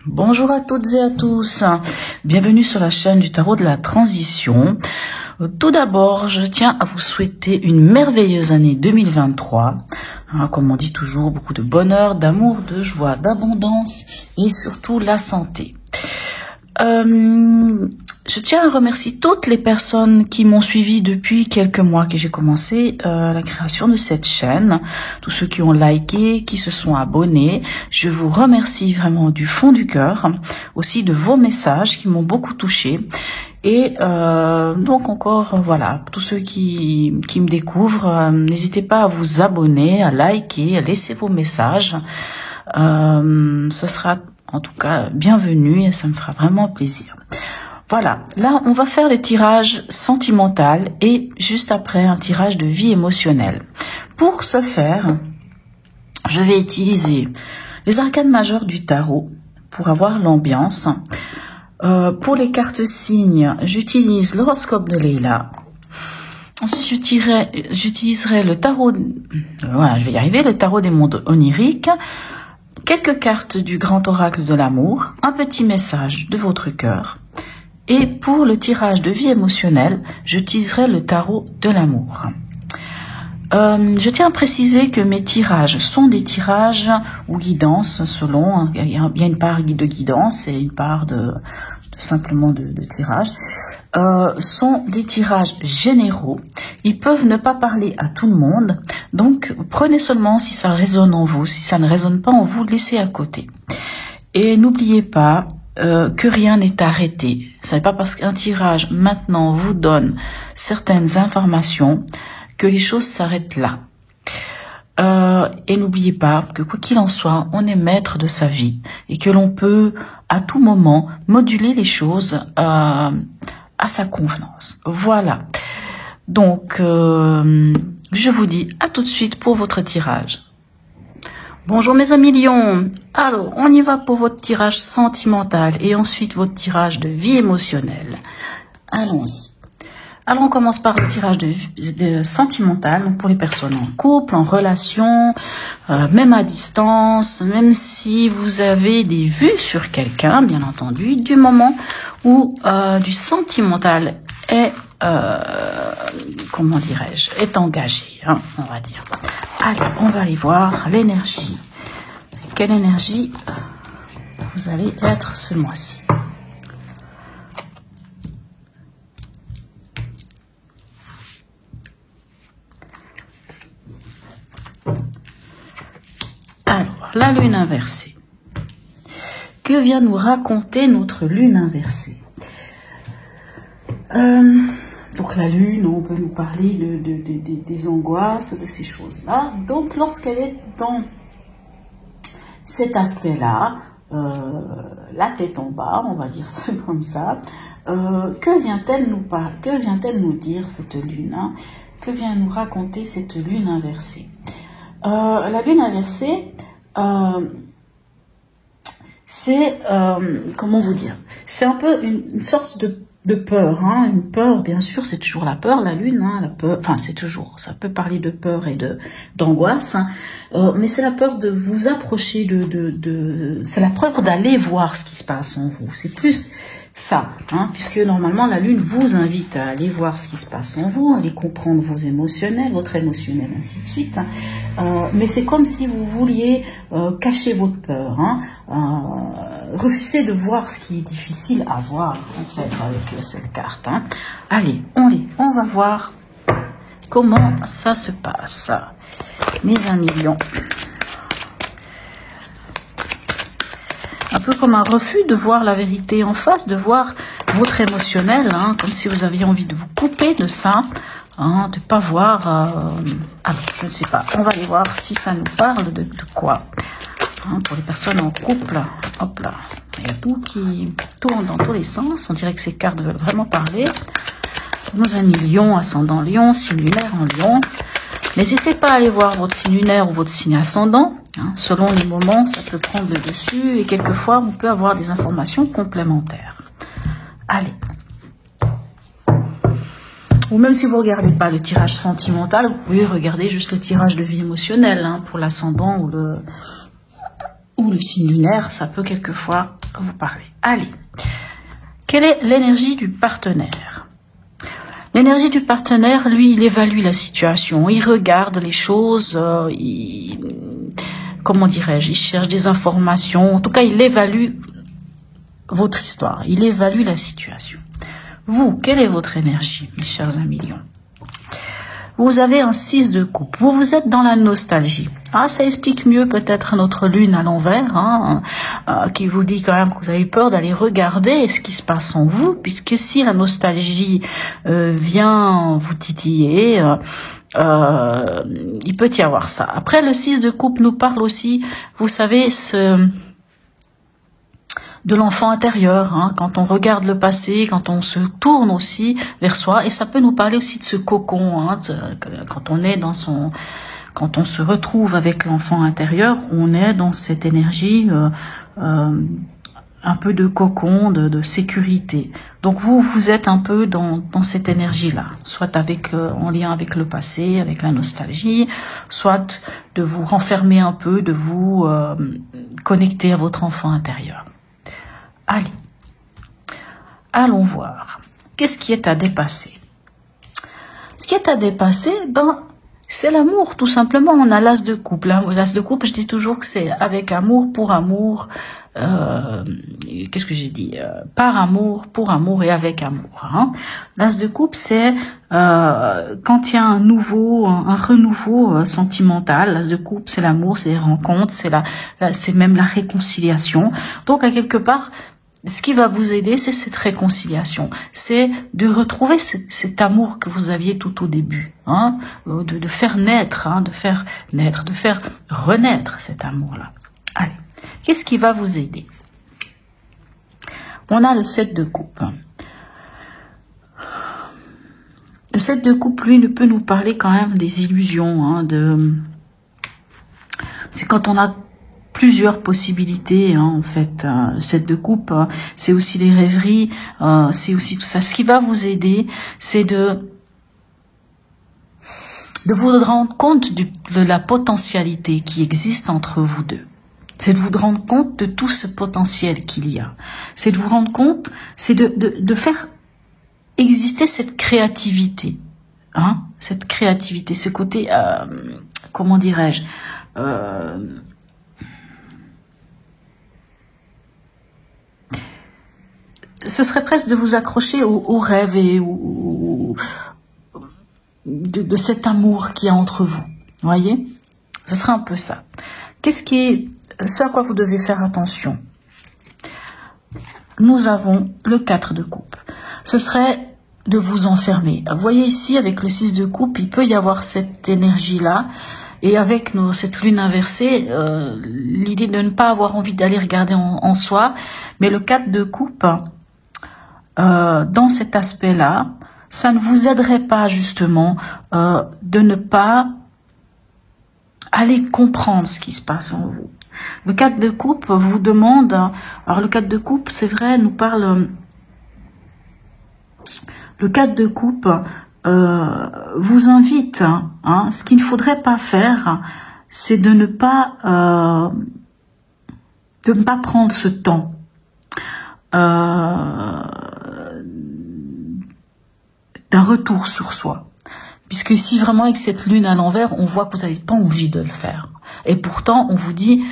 Bonjour à toutes et à tous, bienvenue sur la chaîne du tarot de la transition. Tout d'abord, je tiens à vous souhaiter une merveilleuse année 2023. Comme on dit toujours, beaucoup de bonheur, d'amour, de joie, d'abondance et surtout la santé. Je tiens à remercier toutes les personnes qui m'ont suivi depuis quelques mois que j'ai commencé la création de cette chaîne. Tous ceux qui ont liké, qui se sont abonnés. Je vous remercie vraiment du fond du cœur. Aussi de vos messages qui m'ont beaucoup touché. Et donc encore, voilà, tous ceux qui me découvrent, n'hésitez pas à vous abonner, à liker, à laisser vos messages. Ce sera en tout cas bienvenu et ça me fera vraiment plaisir. Voilà, là on va faire le tirage sentimental et juste après un tirage de vie émotionnelle. Pour ce faire, je vais utiliser les arcanes majeures du tarot pour avoir l'ambiance. Pour les cartes signes, j'utilise l'horoscope de Leila. Ensuite, j'utiliserai le tarot, voilà, je vais y arriver, le tarot des mondes oniriques, quelques cartes du grand oracle de l'amour, un petit message de votre cœur. Et pour le tirage de vie émotionnelle, j'utiliserai le tarot de l'amour. Je tiens à préciser que mes tirages sont des tirages ou guidances selon, il y a une part de guidance et une part de simplement de tirage. Sont des tirages généraux. Ils peuvent ne pas parler à tout le monde. Donc, prenez seulement si ça résonne en vous. Si ça ne résonne pas en vous, laissez à côté. Et n'oubliez pas que rien n'est arrêté. Ce n'est pas parce qu'un tirage maintenant vous donne certaines informations que les choses s'arrêtent là. Et n'oubliez pas que quoi qu'il en soit, on est maître de sa vie et que l'on peut à tout moment moduler les choses à sa convenance. Voilà. Donc, je vous dis à tout de suite pour votre tirage. Bonjour mes amis lions. Alors, on y va pour votre tirage sentimental et ensuite votre tirage de vie émotionnelle. Allons-y. Alors, on commence par le tirage de sentimental, donc pour les personnes en couple, en relation, même à distance, même si vous avez des vues sur quelqu'un, bien entendu, du moment où du sentimental est, comment dirais-je, est engagé, hein, on va dire. Allez, on va aller voir l'énergie. Quelle énergie vous allez être ce mois-ci? Alors, la lune inversée. Que vient nous raconter notre lune inversée? Donc la lune, on peut nous parler des angoisses, de ces choses-là. Donc lorsqu'elle est dans cet aspect-là, la tête en bas, on va dire ça comme ça, que vient-elle nous dire cette lune, hein? Que vient nous raconter cette lune inversée? La lune inversée, c'est, comment vous dire, c'est un peu une sorte de peur, hein, une peur, bien sûr, c'est toujours la peur, la lune, hein, la peur, enfin c'est toujours, ça peut parler de peur et d'angoisse, hein, mais c'est la peur de vous approcher c'est la peur d'aller voir ce qui se passe en vous, c'est plus ça, hein, puisque normalement la lune vous invite à aller voir ce qui se passe en vous, à aller comprendre vos émotionnels, votre émotionnel, ainsi de suite, hein, mais c'est comme si vous vouliez cacher votre peur, hein, refuser de voir ce qui est difficile à voir en fait avec cette carte, hein. Allez, on va voir comment ça se passe, mes amis lions. Un peu comme un refus de voir la vérité en face, de voir votre émotionnel, hein, comme si vous aviez envie de vous couper de ça, hein, de ne pas voir... alors, je ne sais pas, on va aller voir si ça nous parle de quoi. Hein, pour les personnes en couple, hop là, il y a tout qui tourne dans tous les sens, on dirait que ces cartes veulent vraiment parler. Nos amis lion, ascendant lion, signe lunaire en lion. N'hésitez pas à aller voir votre signe lunaire ou votre signe ascendant. Hein, selon les moments, ça peut prendre le dessus et quelquefois, on peut avoir des informations complémentaires. Allez. Ou même si vous ne regardez pas le tirage sentimental, vous pouvez regarder juste le tirage de vie émotionnelle, hein, pour l'ascendant ou le signe lunaire, ça peut quelquefois vous parler. Allez, quelle est l'énergie du partenaire? L'énergie du partenaire, lui, il évalue la situation, il regarde les choses, comment dirais-je, il cherche des informations, en tout cas, il évalue votre histoire, il évalue la situation. Vous, quelle est votre énergie, mes chers amis lions? Vous avez un 6 de coupe. Vous êtes dans la nostalgie. Ah, ça explique mieux peut-être notre lune à l'envers, hein, qui vous dit quand même que vous avez peur d'aller regarder ce qui se passe en vous, puisque si la nostalgie vient vous titiller, il peut y avoir ça. Après, le 6 de coupe nous parle aussi, vous savez, de l'enfant intérieur, hein, quand on regarde le passé, quand on se tourne aussi vers soi, et ça peut nous parler aussi de ce cocon, hein, quand on est dans son, quand on se retrouve avec l'enfant intérieur, on est dans cette énergie un peu de cocon, de sécurité. Donc vous êtes un peu dans cette énergie-là, soit avec en lien avec le passé, avec la nostalgie, soit de vous renfermer un peu, de vous connecter à votre enfant intérieur. Allez, allons voir. Qu'est-ce qui est à dépasser? Ce qui est à dépasser, c'est l'amour, tout simplement. On a l'as de coupe. L'as de coupe, je dis toujours que c'est avec amour, pour amour. Qu'est-ce que j'ai dit? Par amour, pour amour et avec amour. Hein. L'as de coupe, c'est quand il y a un renouveau sentimental. L'as de coupe, c'est l'amour, c'est les rencontres, c'est même la réconciliation. Donc, à quelque part, ce qui va vous aider, c'est cette réconciliation, c'est de retrouver cet amour que vous aviez tout au début, hein, de faire naître, hein, de faire renaître cet amour-là. Allez, qu'est-ce qui va vous aider? On a le 7 de coupe. Le 7 de coupe, lui, ne peut nous parler quand même des illusions, hein, c'est quand on a plusieurs possibilités, hein, en fait. Le 7 de coupe, c'est aussi les rêveries, c'est aussi tout ça. Ce qui va vous aider, c'est de vous rendre compte de la potentialité qui existe entre vous deux. C'est de vous rendre compte de tout ce potentiel qu'il y a. C'est de vous rendre compte, c'est de faire exister cette créativité, hein, cette créativité, ce côté, comment dirais-je, ce serait presque de vous accrocher au rêve et de cet amour qu'il y a entre vous. Voyez? Ce serait un peu ça. Ce à quoi vous devez faire attention? Nous avons le 4 de coupe. Ce serait de vous enfermer. Vous voyez ici, avec le 6 de coupe, il peut y avoir cette énergie-là. Et avec cette lune inversée, l'idée de ne pas avoir envie d'aller regarder en soi. Mais le 4 de coupe, dans cet aspect-là, ça ne vous aiderait pas justement de ne pas aller comprendre ce qui se passe en vous. Le 4 de coupe vous demande, alors le 4 de coupe, c'est vrai, nous parle, le 4 de coupe vous invite, hein, ce qu'il ne faudrait pas faire, c'est de ne pas prendre ce temps. D'un retour sur soi. Puisque ici, vraiment, avec cette lune à l'envers, on voit que vous n'avez pas envie de le faire. Et pourtant, on vous dit,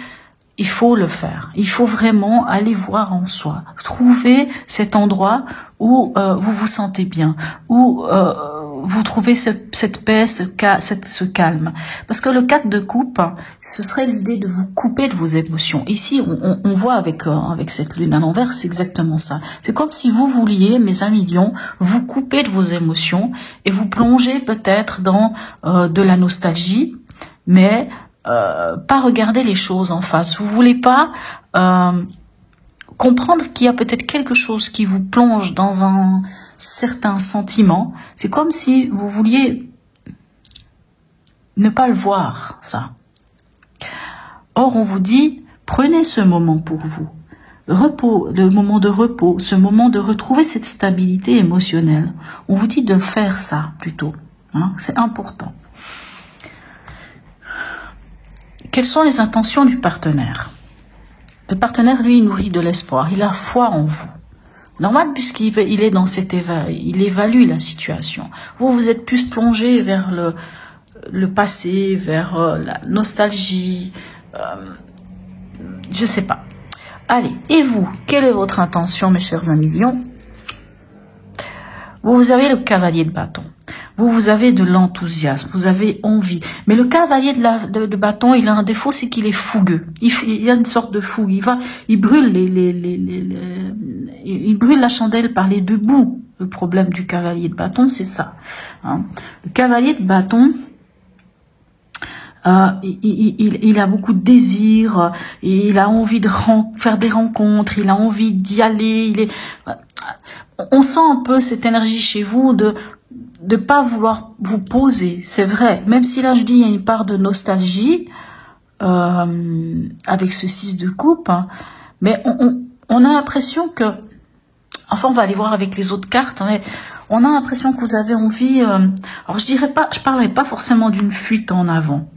il faut le faire. Il faut vraiment aller voir en soi. Trouver cet endroit où vous vous sentez bien, où vous trouvez cette paix, ce calme. Parce que le 4 de coupe, ce serait l'idée de vous couper de vos émotions. Ici, on voit avec cette lune à l'envers, c'est exactement ça. C'est comme si vous vouliez, mes amis lions, vous couper de vos émotions et vous plonger peut-être dans de la nostalgie, mais pas regarder les choses en face. Vous voulez pas comprendre qu'il y a peut-être quelque chose qui vous plonge dans un certain sentiment. C'est comme si vous vouliez ne pas le voir, ça. Or, on vous dit, prenez ce moment pour vous. Repos, le moment de repos, ce moment de retrouver cette stabilité émotionnelle. On vous dit de faire ça, plutôt. Hein, c'est important. Quelles sont les intentions du partenaire? Le partenaire, lui, il nourrit de l'espoir. Il a foi en vous. Normal, puisqu'il est dans cet il évalue la situation. Vous, vous êtes plus plongé vers le passé, vers la nostalgie. Je sais pas. Allez, et vous, quelle est votre intention, mes chers amis lions? Vous avez le cavalier de bâton. Vous avez de l'enthousiasme, vous avez envie. Mais le cavalier de bâton, il a un défaut, c'est qu'il est fougueux. Il a une sorte de fougue. Il brûle il brûle la chandelle par les deux bouts. Le problème du cavalier de bâton, c'est ça. Hein. Le cavalier de bâton, il a beaucoup de désir, il a envie de faire des rencontres, il a envie d'y aller. On sent un peu cette énergie chez vous de pas vouloir vous poser, c'est vrai. Même si là je dis il y a une part de nostalgie avec ce 6 de coupe, hein, mais on a l'impression que, enfin on va aller voir avec les autres cartes, hein, mais on a l'impression que vous avez envie. Alors je parlerai pas forcément d'une fuite en avant.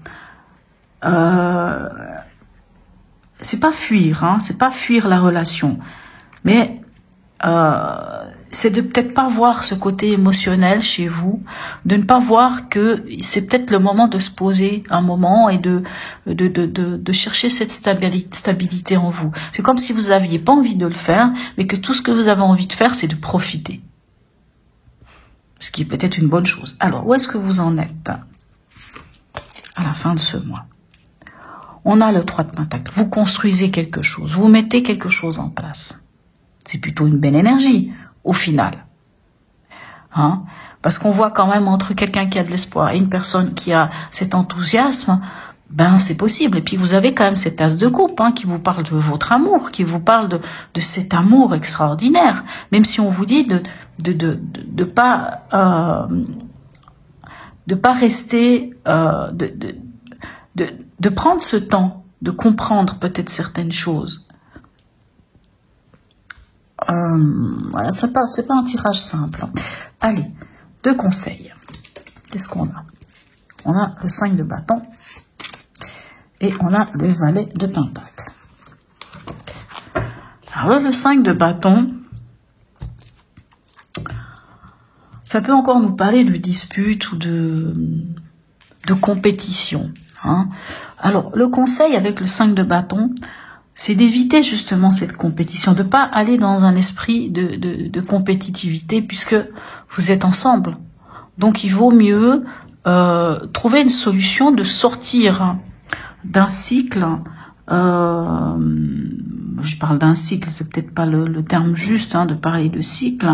C'est pas fuir, hein, c'est pas fuir la relation, mais c'est de peut-être pas voir ce côté émotionnel chez vous, de ne pas voir que c'est peut-être le moment de se poser un moment et de chercher cette stabilité en vous. C'est comme si vous aviez pas envie de le faire, mais que tout ce que vous avez envie de faire, c'est de profiter. Ce qui est peut-être une bonne chose. Alors, où est-ce que vous en êtes à la fin de ce mois? On a le 3 de Pentacle. Vous construisez quelque chose, vous mettez quelque chose en place. C'est plutôt une belle énergie, au final. Hein? Parce qu'on voit quand même entre quelqu'un qui a de l'espoir et une personne qui a cet enthousiasme, ben c'est possible. Et puis vous avez quand même cet as de coupe, hein, qui vous parle de votre amour, qui vous parle de cet amour extraordinaire. Même si on vous dit de pas rester, de prendre ce temps, de comprendre peut-être certaines choses. Voilà, c'est pas un tirage simple. Allez, 2 conseils. Qu'est-ce qu'on a? On a le 5 de bâton et on a le valet de pentacle. Alors le 5 de bâton, ça peut encore nous parler de dispute ou de compétition. Hein. Alors le conseil avec le 5 de bâton, c'est d'éviter justement cette compétition, de pas aller dans un esprit de compétitivité puisque vous êtes ensemble. Donc il vaut mieux trouver une solution de sortir d'un cycle. Je parle d'un cycle, c'est peut-être pas le terme juste, hein, de parler de cycle.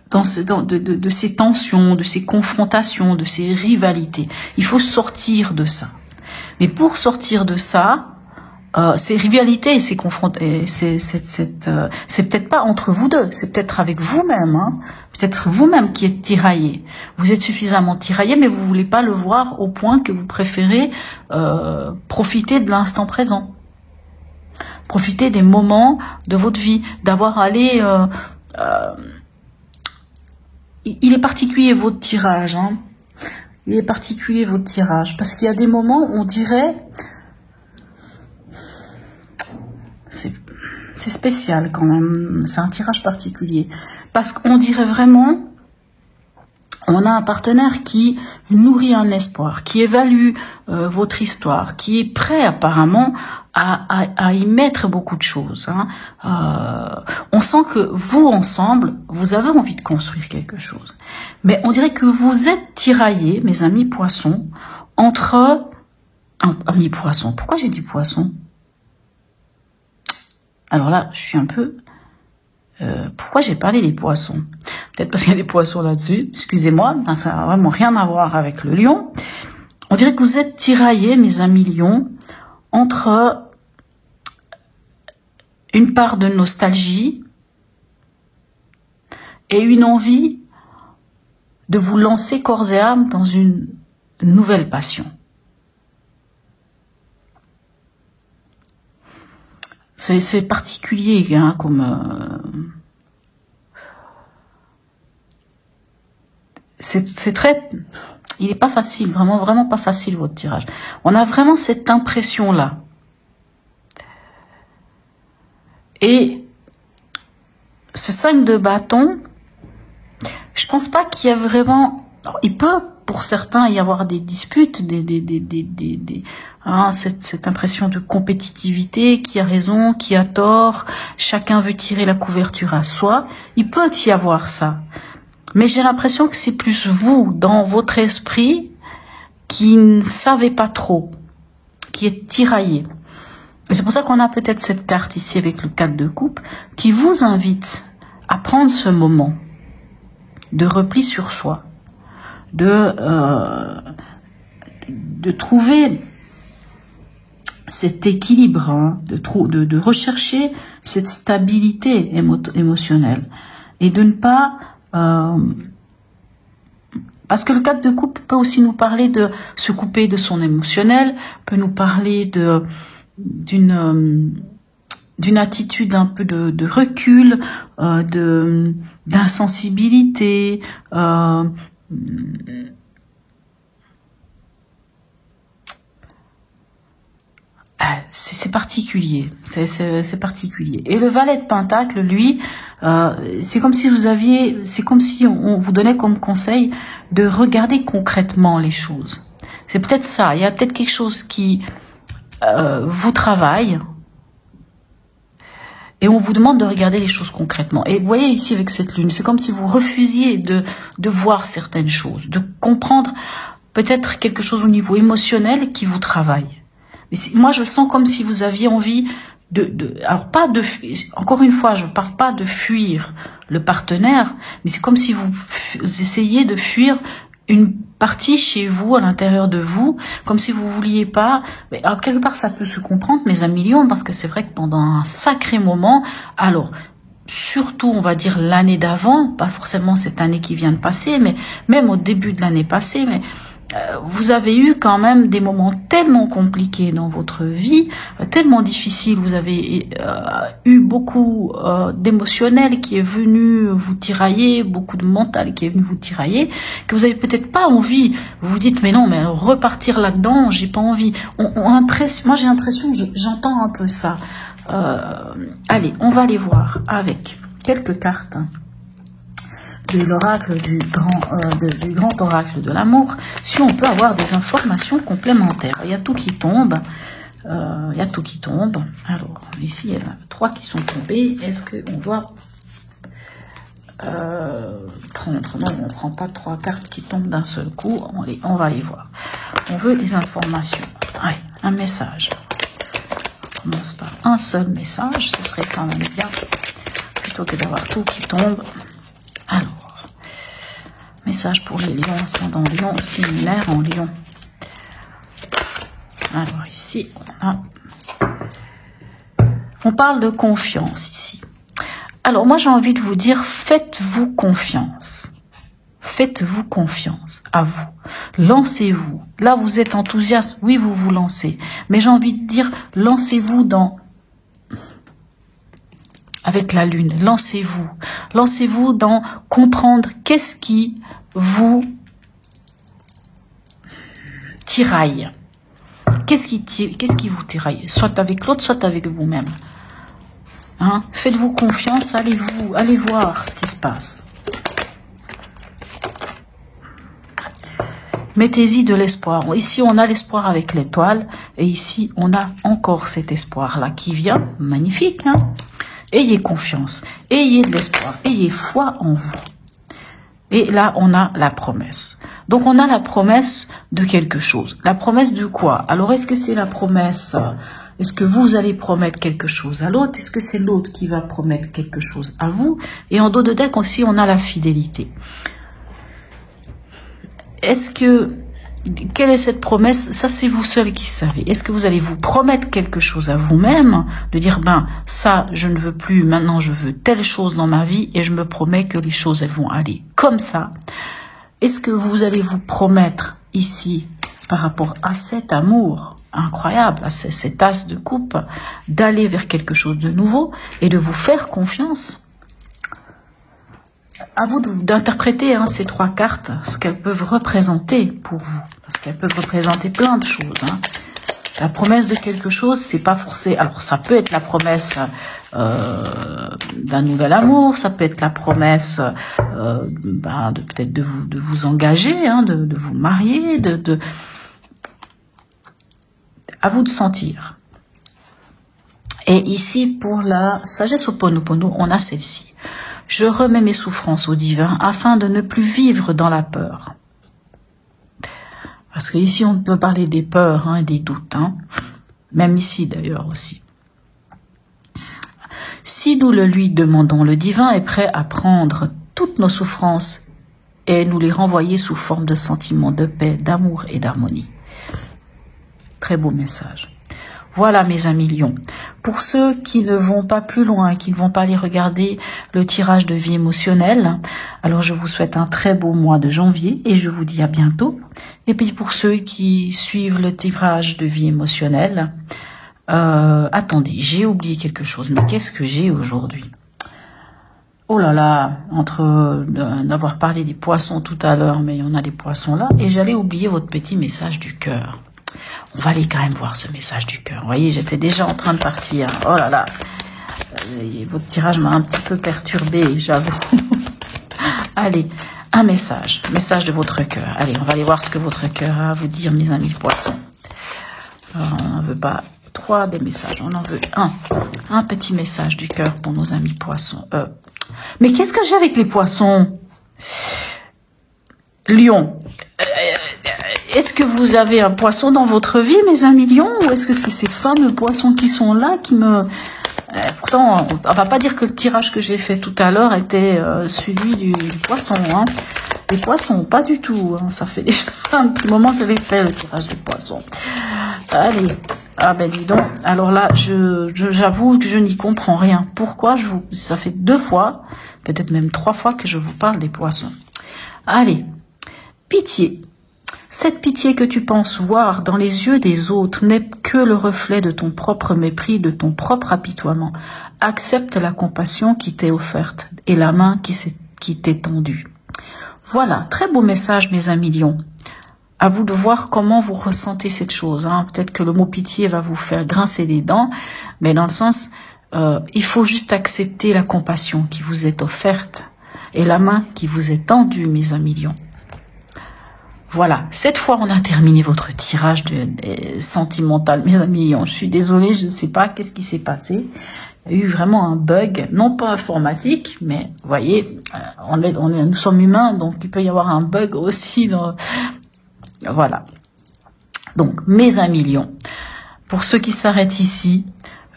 De ces tensions, de ces confrontations, de ces rivalités. Il faut sortir de ça. Mais pour sortir de ça, ces rivalités et ces c'est peut-être pas entre vous deux, c'est peut-être avec vous-même, hein. Peut-être vous-même qui êtes tiraillé. Vous êtes suffisamment tiraillé, mais vous voulez pas le voir au point que vous préférez profiter de l'instant présent. Profiter des moments de votre vie, d'avoir allé... il est particulier votre tirage, hein. Il est particulier votre tirage, parce qu'il y a des moments où on dirait... C'est spécial quand même, c'est un tirage particulier. Parce qu'on dirait vraiment, on a un partenaire qui nourrit un espoir, qui évalue votre histoire, qui est prêt apparemment à y mettre beaucoup de choses. Hein. On sent que vous, ensemble, vous avez envie de construire quelque chose. Mais on dirait que vous êtes tiraillés, mes amis poissons, entre... Amis poissons, pourquoi j'ai dit poisson? Alors là, je suis un peu... pourquoi j'ai parlé des poissons? Peut-être parce qu'il y a des poissons là-dessus. Excusez-moi, ça n'a vraiment rien à voir avec le lion. On dirait que vous êtes tiraillés, mes amis lions, entre une part de nostalgie et une envie de vous lancer corps et âme dans une nouvelle passion. C'est particulier, hein, comme... c'est très... Il n'est pas facile, vraiment pas facile votre tirage. On a vraiment cette impression-là. Et ce 5 de bâton, je pense pas qu'il y a vraiment... Alors, il peut, pour certains, y avoir des disputes, cette impression de compétitivité, qui a raison, qui a tort, chacun veut tirer la couverture à soi. Il peut y avoir ça. Mais j'ai l'impression que c'est plus vous, dans votre esprit, qui ne savez pas trop, qui est tiraillé. Et c'est pour ça qu'on a peut-être cette carte ici avec le 4 de coupe, qui vous invite à prendre ce moment de repli sur soi, de trouver cet équilibre, hein, de rechercher cette stabilité émotionnelle et de ne pas... parce que le 4 de coupe peut aussi nous parler de se couper de son émotionnel, peut nous parler d'une attitude un peu de recul, d'insensibilité, c'est particulier, c'est particulier. Et le valet de pentacle, lui, c'est comme si on vous donnait comme conseil de regarder concrètement les choses. C'est peut-être ça, il y a peut-être quelque chose qui vous travaille, et on vous demande de regarder les choses concrètement. Et vous voyez ici avec cette lune, c'est comme si vous refusiez de voir certaines choses, de comprendre peut-être quelque chose au niveau émotionnel qui vous travaille. Mais moi, je sens comme si vous aviez envie alors pas de, encore une fois, je ne parle pas de fuir le partenaire, mais c'est comme si vous essayiez de fuir une partie chez vous, à l'intérieur de vous, comme si vous vouliez pas, mais alors, quelque part ça peut se comprendre, mes amis lions, parce que c'est vrai que pendant un sacré moment, alors, surtout on va dire l'année d'avant, pas forcément cette année qui vient de passer, mais même au début de l'année passée, mais vous avez eu quand même des moments tellement compliqués dans votre vie, tellement difficiles, vous avez eu beaucoup d'émotionnel qui est venu vous tirailler, beaucoup de mental qui est venu vous tirailler, que vous avez peut-être pas envie, vous vous dites mais non, mais alors repartir là-dedans, j'ai pas envie. Moi j'ai l'impression, j'entends un peu ça. Allez, on va aller voir avec quelques cartes de l'oracle du grand oracle de l'amour, si on peut avoir des informations complémentaires. Il y a tout qui tombe. Il y a tout qui tombe. Alors, ici, il y en a 3 qui sont tombés. Est-ce qu'on doit prendre? Non, on ne prend pas 3 cartes qui tombent d'un seul coup. On va les voir. On veut des informations. Allez, un message. On commence par un seul message. Ce serait quand même bien, plutôt que d'avoir tout qui tombe. Alors, message pour les lions, ascendant lion, aussi lunaire en lion. Alors ici, on parle de confiance ici. Alors moi j'ai envie de vous dire, faites-vous confiance. Faites-vous confiance à vous. Lancez-vous. Là vous êtes enthousiaste, oui vous vous lancez. Mais j'ai envie de dire, lancez-vous avec la lune, lancez-vous. Lancez-vous dans comprendre qu'est-ce qui vous tiraille. Qu'est-ce qui vous tiraille? Soit avec l'autre, soit avec vous-même. Hein? Faites-vous confiance, allez voir ce qui se passe. Mettez-y de l'espoir. Ici, on a l'espoir avec l'étoile. Et ici, on a encore cet espoir-là qui vient. Magnifique, hein? Ayez confiance, ayez de l'espoir, ayez foi en vous. Et là, on a la promesse. Donc, on a la promesse de quelque chose. La promesse de quoi? Alors, est-ce que c'est la promesse? Est-ce que vous allez promettre quelque chose à l'autre? Est-ce que c'est l'autre qui va promettre quelque chose à vous? Et en dos de deck aussi, on a la fidélité. Quelle est cette promesse? Ça, c'est vous seul qui savez. Est-ce que vous allez vous promettre quelque chose à vous-même, de dire, ben, ça, je ne veux plus, maintenant, je veux telle chose dans ma vie, et je me promets que les choses, elles vont aller comme ça. Est-ce que vous allez vous promettre ici, par rapport à cet amour incroyable, à cet as de coupe, d'aller vers quelque chose de nouveau, et de vous faire confiance? À vous d'interpréter ces 3 cartes, ce qu'elles peuvent représenter pour vous. Parce qu'elles peuvent représenter plein de choses. La promesse de quelque chose, c'est pas forcé. Alors ça peut être la promesse d'un nouvel amour, ça peut être la promesse de peut-être de vous engager, hein, de vous marier, à vous de sentir. Et ici, pour la sagesse Ho'oponopono, on a celle-ci. Je remets mes souffrances au divin afin de ne plus vivre dans la peur. Parce que ici, on peut parler des peurs, hein, et des doutes, hein. Même ici d'ailleurs aussi. Si nous le lui demandons, le divin est prêt à prendre toutes nos souffrances et nous les renvoyer sous forme de sentiments de paix, d'amour et d'harmonie. Très beau message. Voilà mes amis lions. Pour ceux qui ne vont pas plus loin, qui ne vont pas aller regarder le tirage de vie émotionnelle, alors je vous souhaite un très beau mois de janvier et je vous dis à bientôt. Et puis pour ceux qui suivent le tirage de vie émotionnelle, attendez, j'ai oublié quelque chose, mais qu'est-ce que j'ai aujourd'hui? Oh là là, entre d'avoir parlé des poissons tout à l'heure, mais il y en a des poissons là, et j'allais oublier votre petit message du cœur. On va aller quand même voir ce message du cœur. Vous voyez, j'étais déjà en train de partir. Oh là là, votre tirage m'a un petit peu perturbé, j'avoue. Allez, un message de votre cœur. Allez, on va aller voir ce que votre cœur a à vous dire, mes amis poissons. Alors, on n'en veut pas 3 des messages, on en veut un petit message du cœur pour nos amis poissons. Mais qu'est-ce que j'ai avec les poissons? Lion. Est-ce que vous avez un poisson dans votre vie, mes amis lions, ou est-ce que c'est ces fameux poissons qui sont là qui me... pourtant, on va pas dire que le tirage que j'ai fait tout à l'heure était celui du poisson, hein. Les poissons, pas du tout, hein. Ça fait déjà un petit moment que j'ai fait le tirage des poissons. Allez, ah ben dis donc, alors là, j'avoue que je n'y comprends rien. Pourquoi ça fait 2 fois, peut-être même 3 fois que je vous parle des poissons. Allez, pitié. Cette pitié que tu penses voir dans les yeux des autres n'est que le reflet de ton propre mépris, de ton propre apitoiement. Accepte la compassion qui t'est offerte et la main qui t'est tendue. Voilà, très beau message, mes amis lions. À vous de voir comment vous ressentez cette chose, hein. Peut-être que le mot pitié va vous faire grincer des dents, mais dans le sens, il faut juste accepter la compassion qui vous est offerte et la main qui vous est tendue, mes amis lions. Voilà, cette fois on a terminé votre tirage sentimental, mes amis lions. Je suis désolée, je ne sais pas qu'est-ce qui s'est passé. Il y a eu vraiment un bug, non pas informatique, mais vous voyez, nous sommes humains, donc il peut y avoir un bug aussi. Voilà. Donc, mes amis lions, pour ceux qui s'arrêtent ici,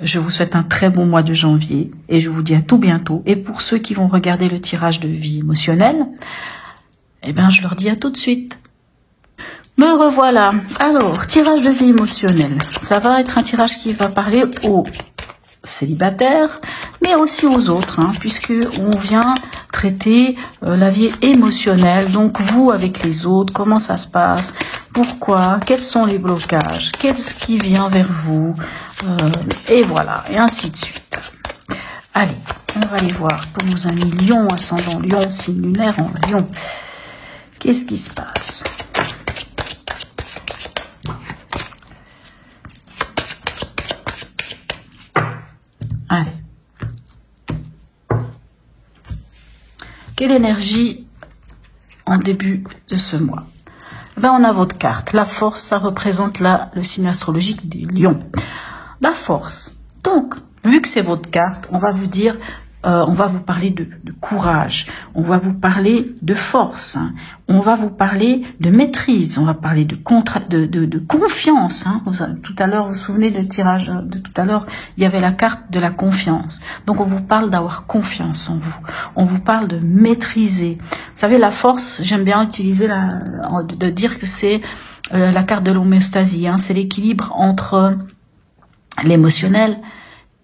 je vous souhaite un très bon mois de janvier et je vous dis à tout bientôt. Et pour ceux qui vont regarder le tirage de vie émotionnelle, eh bien, je leur dis à tout de suite. Me revoilà. Alors, tirage de vie émotionnelle. Ça va être un tirage qui va parler aux célibataires, mais aussi aux autres, hein, puisque on vient traiter la vie émotionnelle. Donc, vous avec les autres, comment ça se passe? Pourquoi? Quels sont les blocages? Qu'est-ce qui vient vers vous? Et voilà, et ainsi de suite. Allez, on va aller voir pour nos amis lion, ascendant lion, signe lunaire en lion. Qu'est-ce qui se passe? Allez. Quelle énergie en début de ce mois? Ben, on a votre carte. La force, ça représente le signe astrologique des lions. La force. Donc, vu que c'est votre carte, on va vous dire, on va vous parler de courage, on va vous parler de force, hein. On va vous parler de maîtrise, on va parler de confiance. Hein. Tout à l'heure, vous vous souvenez du tirage de tout à l'heure, il y avait la carte de la confiance. Donc, on vous parle d'avoir confiance en vous. On vous parle de maîtriser. Vous savez, la force, j'aime bien utiliser de dire que c'est la carte de l'homéostasie. Hein. C'est l'équilibre entre l'émotionnel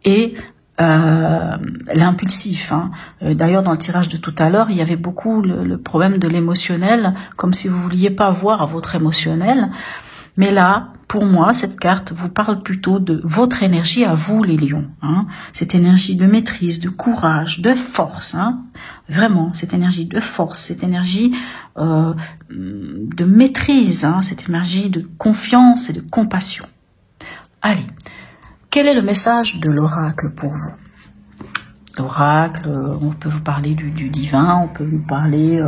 et l'impulsif, hein. D'ailleurs, dans le tirage de tout à l'heure, il y avait beaucoup le problème de l'émotionnel, comme si vous vouliez pas voir votre émotionnel. Mais là, pour moi, cette carte vous parle plutôt de votre énergie à vous, les lions, hein. Cette énergie de maîtrise, de courage, de force, hein. Vraiment, cette énergie de force, cette énergie de maîtrise, hein. Cette énergie de confiance et de compassion. Allez, quel est le message de l'oracle pour vous? L'oracle, on peut vous parler du divin, on peut vous parler,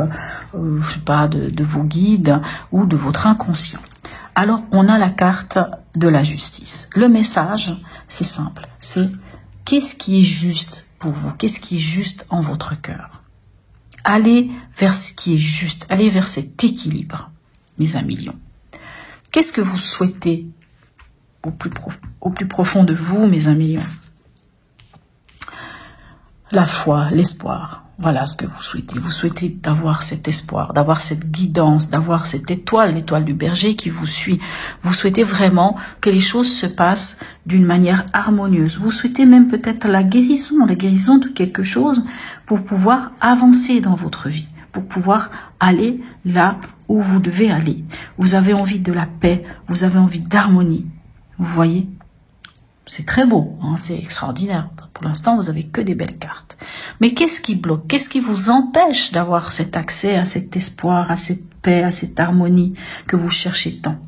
je sais pas, de vos guides ou de votre inconscient. Alors, on a la carte de la justice. Le message, c'est simple, c'est qu'est-ce qui est juste pour vous? Qu'est-ce qui est juste en votre cœur? Allez vers ce qui est juste, allez vers cet équilibre, mes amis lions. Qu'est-ce que vous souhaitez au plus profond de vous, mes amis lions? La foi, l'espoir, voilà ce que vous souhaitez. Vous souhaitez d'avoir cet espoir, d'avoir cette guidance, d'avoir cette étoile, l'étoile du berger qui vous suit. Vous souhaitez vraiment que les choses se passent d'une manière harmonieuse. Vous souhaitez même peut-être la guérison de quelque chose pour pouvoir avancer dans votre vie, pour pouvoir aller là où vous devez aller. Vous avez envie de la paix, vous avez envie d'harmonie. Vous voyez ? C'est très beau, hein, c'est extraordinaire. Pour l'instant, vous avez que des belles cartes. Mais qu'est-ce qui bloque? Qu'est-ce qui vous empêche d'avoir cet accès à cet espoir, à cette paix, à cette harmonie que vous cherchez tant?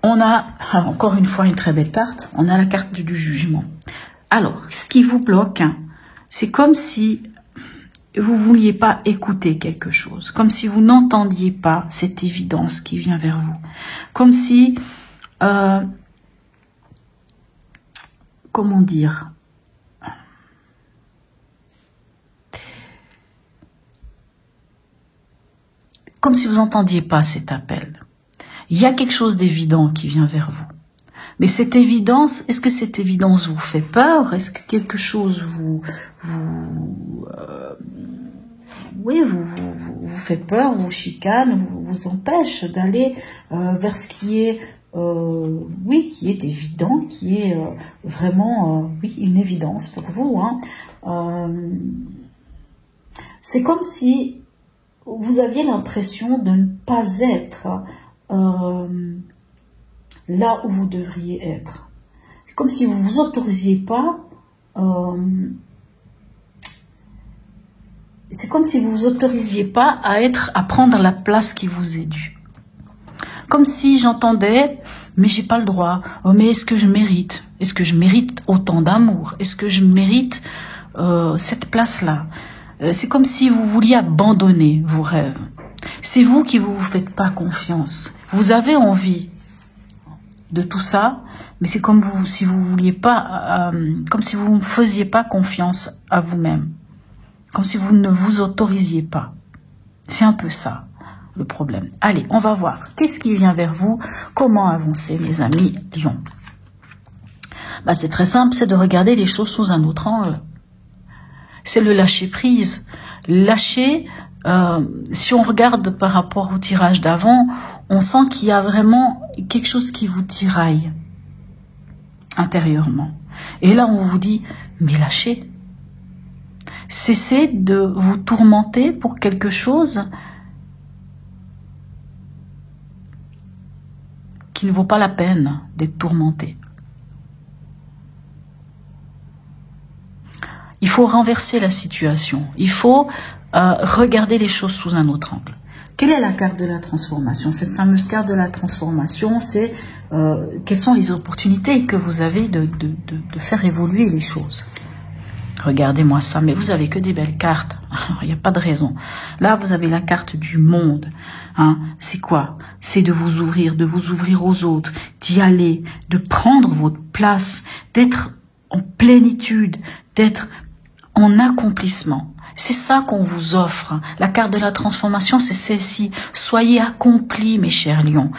On a, encore une fois, une très belle carte. On a la carte du jugement. Alors, ce qui vous bloque, c'est comme si vous vouliez pas écouter quelque chose, comme si vous n'entendiez pas cette évidence qui vient vers vous, comme si, comment dire, comme si vous n'entendiez pas cet appel. Il y a quelque chose d'évident qui vient vers vous. Mais cette évidence, est-ce que cette évidence vous fait peur? Est-ce que quelque chose vous fait peur, vous chicane, vous empêche d'aller vers ce qui est, qui est évident, qui est vraiment, une évidence pour vous. Hein. C'est comme si vous aviez l'impression de ne pas être là où vous devriez être. C'est comme si vous ne vous autorisiez pas, c'est comme si vous vous autorisiez pas à prendre la place qui vous est due. Comme si j'entendais, mais j'ai pas le droit. Oh, mais est-ce que je mérite? Est-ce que je mérite autant d'amour? Est-ce que je mérite cette place-là? C'est comme si vous vouliez abandonner vos rêves. C'est vous qui vous faites pas confiance. Vous avez envie de tout ça, mais c'est comme si vous vouliez pas, comme si vous ne faisiez pas confiance à vous-même, comme si vous ne vous autorisiez pas. C'est un peu ça le problème. Allez, on va voir. Qu'est-ce qui vient vers vous? Comment avancer, mes amis lions? C'est très simple, c'est de regarder les choses sous un autre angle. C'est le lâcher prise. Lâcher, si on regarde par rapport au tirage d'avant, on sent qu'il y a vraiment quelque chose qui vous tiraille intérieurement. Et là, on vous dit, mais lâchez. Cessez de vous tourmenter pour quelque chose qui ne vaut pas la peine d'être tourmenté. Il faut renverser la situation. Il faut regarder les choses sous un autre angle. Quelle est la carte de la transformation? Cette fameuse carte de la transformation, c'est quelles sont les opportunités que vous avez de faire évoluer les choses. Regardez-moi ça, mais vous avez que des belles cartes. Il n'y a pas de raison. Là, vous avez la carte du monde. Hein. C'est quoi? C'est de vous ouvrir aux autres, d'y aller, de prendre votre place, d'être en plénitude, d'être en accomplissement. C'est ça qu'on vous offre. La carte de la transformation, c'est celle-ci. Soyez accomplis, mes chers lions.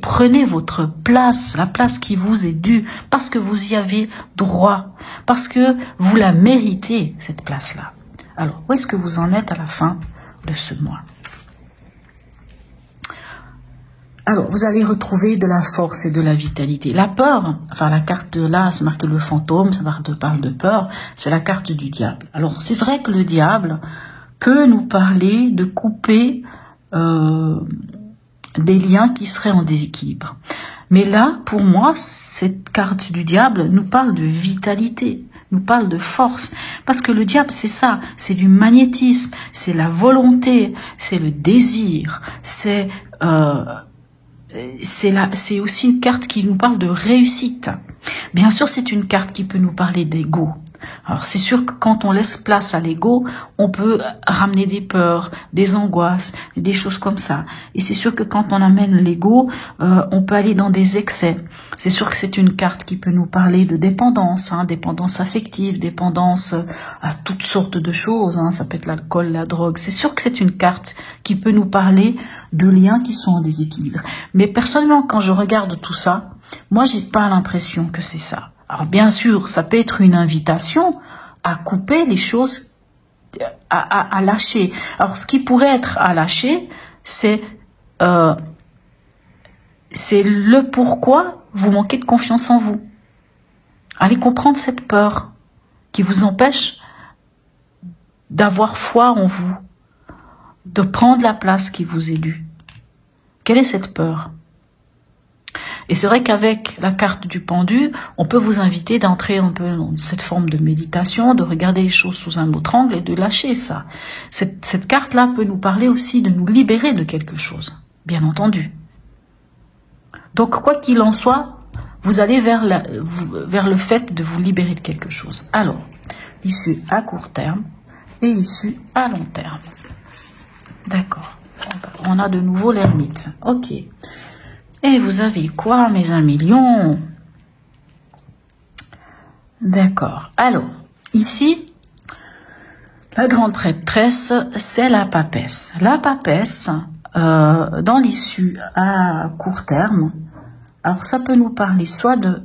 Prenez votre place, la place qui vous est due, parce que vous y avez droit, parce que vous la méritez, cette place-là. Alors, où est-ce que vous en êtes à la fin de ce mois? Alors, vous allez retrouver de la force et de la vitalité. La peur, enfin la carte là, c'est marqué le fantôme, ça parle de peur, c'est la carte du diable. Alors, c'est vrai que le diable peut nous parler de couper des liens qui seraient en déséquilibre. Mais là, pour moi, cette carte du diable nous parle de vitalité, nous parle de force. Parce que le diable, c'est ça, c'est du magnétisme, c'est la volonté, c'est le désir, c'est aussi une carte qui nous parle de réussite. Bien sûr, c'est une carte qui peut nous parler d'ego. Alors c'est sûr que quand on laisse place à l'ego, on peut ramener des peurs, des angoisses, des choses comme ça. Et c'est sûr que quand on amène l'ego, on peut aller dans des excès. C'est sûr que c'est une carte qui peut nous parler de dépendance, dépendance affective, dépendance à toutes sortes de choses. Ça peut être l'alcool, la drogue. C'est sûr que c'est une carte qui peut nous parler de liens qui sont en déséquilibre. Mais personnellement, quand je regarde tout ça, moi j'ai pas l'impression que c'est ça. Alors bien sûr, ça peut être une invitation à couper les choses, à lâcher. Alors ce qui pourrait être à lâcher, c'est le pourquoi vous manquez de confiance en vous. Allez comprendre cette peur qui vous empêche d'avoir foi en vous, de prendre la place qui vous est due. Quelle est cette peur ? Et c'est vrai qu'avec la carte du pendu, on peut vous inviter d'entrer un peu dans cette forme de méditation, de regarder les choses sous un autre angle et de lâcher ça. Cette carte-là peut nous parler aussi de nous libérer de quelque chose, bien entendu. Donc, quoi qu'il en soit, vous allez vers le fait de vous libérer de quelque chose. Alors, issue à court terme et issue à long terme. D'accord. On a de nouveau l'ermite. Ok. Et vous avez quoi, mes 1 million? D'accord. Alors, ici, la grande prêtresse, c'est la papesse. La papesse, dans l'issue à court terme, alors ça peut nous parler soit de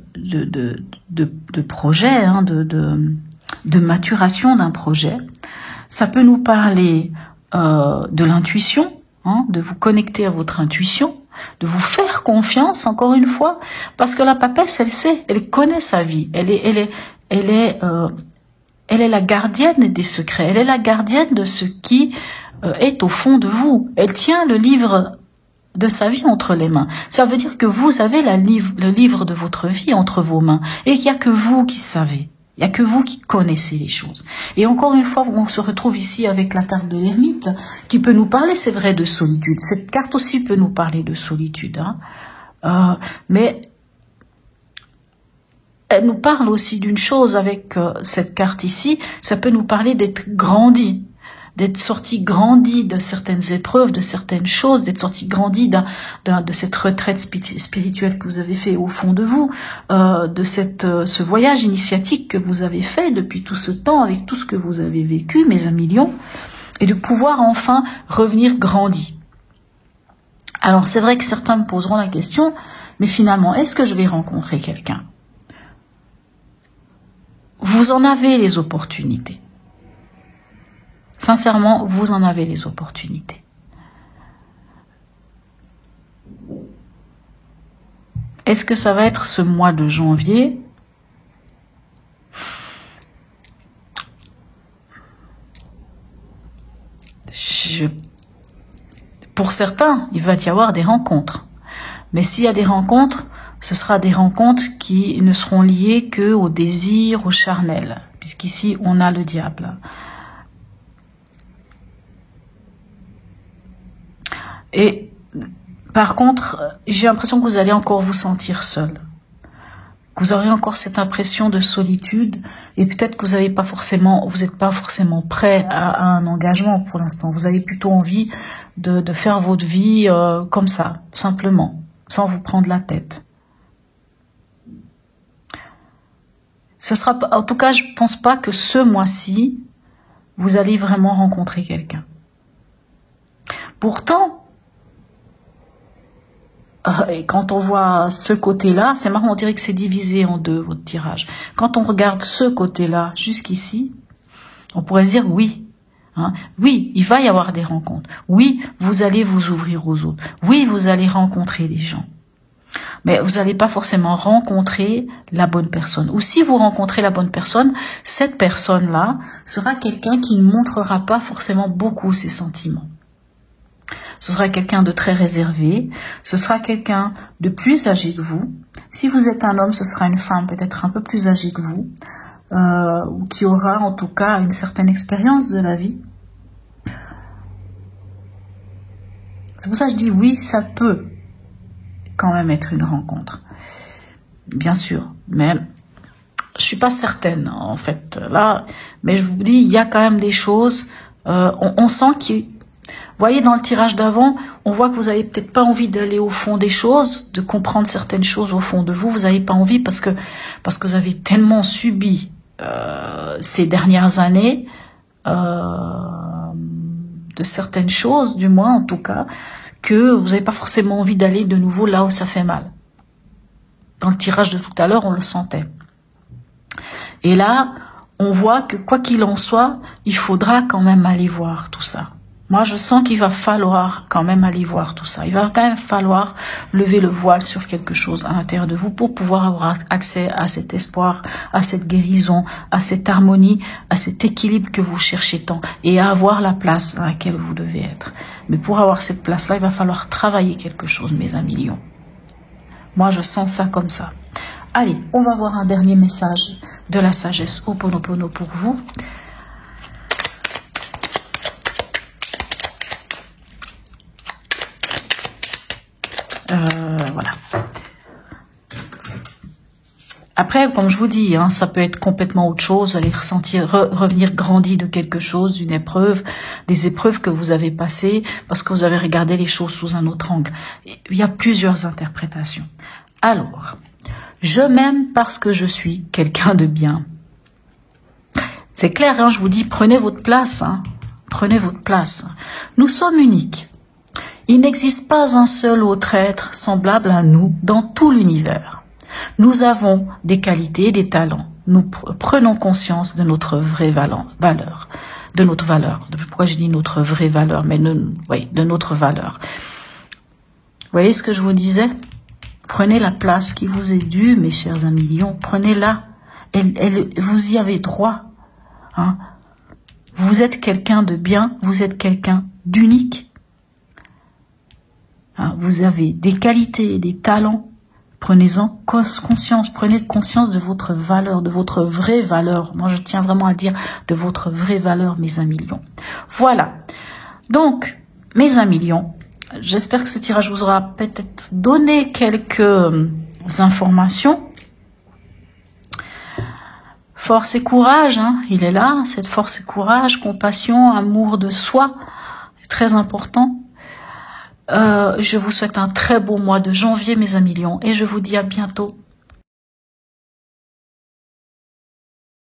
projet, de maturation d'un projet. Ça peut nous parler de l'intuition, de vous connecter à votre intuition, de vous faire confiance, encore une fois, parce que la papesse, elle sait, elle connaît sa vie, elle est la gardienne des secrets, elle est la gardienne de ce qui est au fond de vous. Elle tient le livre de sa vie entre les mains. Ça veut dire que vous avez le livre de votre vie entre vos mains, et qu'il n'y a que vous qui savez. Il n'y a que vous qui connaissez les choses. Et encore une fois, on se retrouve ici avec la carte de l'ermite, qui peut nous parler, c'est vrai, de solitude. Cette carte aussi peut nous parler de solitude. Mais elle nous parle aussi d'une chose avec cette carte ici, ça peut nous parler d'être grandi, d'être sorti grandi de certaines épreuves, de certaines choses, d'être sorti grandi de cette retraite spirituelle que vous avez fait au fond de vous, de ce voyage initiatique que vous avez fait depuis tout ce temps, avec tout ce que vous avez vécu, mes 1 million, et de pouvoir enfin revenir grandi. Alors c'est vrai que certains me poseront la question, mais finalement, est-ce que je vais rencontrer quelqu'un? Vous en avez les opportunités. Sincèrement, vous en avez les opportunités. Est-ce que ça va être ce mois de janvier? Pour certains, il va y avoir des rencontres. Mais s'il y a des rencontres, ce sera des rencontres qui ne seront liées qu'au désir, au charnel. Puisqu'ici, on a le diable. Et par contre, j'ai l'impression que vous allez encore vous sentir seul. Que vous aurez encore cette impression de solitude. Et peut-être que vous n'êtes pas forcément prêt à un engagement pour l'instant. Vous avez plutôt envie de faire votre vie comme ça, simplement, sans vous prendre la tête. En tout cas, je ne pense pas que ce mois-ci, vous allez vraiment rencontrer quelqu'un. Pourtant, et quand on voit ce côté-là, c'est marrant, on dirait que c'est divisé en deux, votre tirage. Quand on regarde ce côté-là, jusqu'ici, on pourrait se dire oui. Oui, il va y avoir des rencontres. Oui, vous allez vous ouvrir aux autres. Oui, vous allez rencontrer des gens. Mais vous n'allez pas forcément rencontrer la bonne personne. Ou si vous rencontrez la bonne personne, cette personne-là sera quelqu'un qui ne montrera pas forcément beaucoup ses sentiments. Ce sera quelqu'un de très réservé, ce sera quelqu'un de plus âgé que vous. Si vous êtes un homme, ce sera une femme peut-être un peu plus âgée que vous. ou qui aura en tout cas une certaine expérience de la vie. C'est pour ça que je dis oui, ça peut quand même être une rencontre. Bien sûr, mais je suis pas certaine en fait là. Mais je vous dis, il y a quand même des choses. On sent qu'il... Vous voyez, dans le tirage d'avant, on voit que vous avez peut-être pas envie d'aller au fond des choses, de comprendre certaines choses au fond de vous. Vous n'avez pas envie parce que vous avez tellement subi ces dernières années de certaines choses, du moins en tout cas, que vous n'avez pas forcément envie d'aller de nouveau là où ça fait mal. Dans le tirage de tout à l'heure, on le sentait. Et là, on voit que quoi qu'il en soit, il faudra quand même aller voir tout ça. Moi, je sens qu'il va falloir quand même aller voir tout ça. Il va quand même falloir lever le voile sur quelque chose à l'intérieur de vous pour pouvoir avoir accès à cet espoir, à cette guérison, à cette harmonie, à cet équilibre que vous cherchez tant et à avoir la place dans laquelle vous devez être. Mais pour avoir cette place-là, il va falloir travailler quelque chose, mes amis lions. Moi, je sens ça comme ça. Allez, on va voir un dernier message de la sagesse Ho'oponopono pour vous. Voilà. Après, comme je vous dis, hein, ça peut être complètement autre chose. Aller ressentir, revenir grandi de quelque chose, d'une épreuve, des épreuves que vous avez passées parce que vous avez regardé les choses sous un autre angle. Il y a plusieurs interprétations. Alors, je m'aime parce que je suis quelqu'un de bien. C'est clair, hein, je vous dis, prenez votre place. Hein, prenez votre place. Nous sommes uniques. Il n'existe pas un seul autre être semblable à nous dans tout l'univers. Nous avons des qualités, des talents. Nous prenons conscience de notre vraie valeur. De notre valeur. Pourquoi j'ai dit notre vraie valeur? Mais oui, de notre valeur. Vous voyez ce que je vous disais? Prenez la place qui vous est due, mes chers amis lions. Prenez-la. Vous y avez droit. Hein? Vous êtes quelqu'un de bien. Vous êtes quelqu'un d'unique. Vous avez des qualités et des talents, prenez-en conscience, prenez conscience de votre valeur, de votre vraie valeur. Moi, je tiens vraiment à dire de votre vraie valeur, mes amis lions. Voilà. Donc, mes amis lions, j'espère que ce tirage vous aura peut-être donné quelques informations. Force et courage, hein, il est là, cette force et courage, compassion, amour de soi, c'est très important. Je vous souhaite un très beau mois de janvier, mes amis lions, et je vous dis à bientôt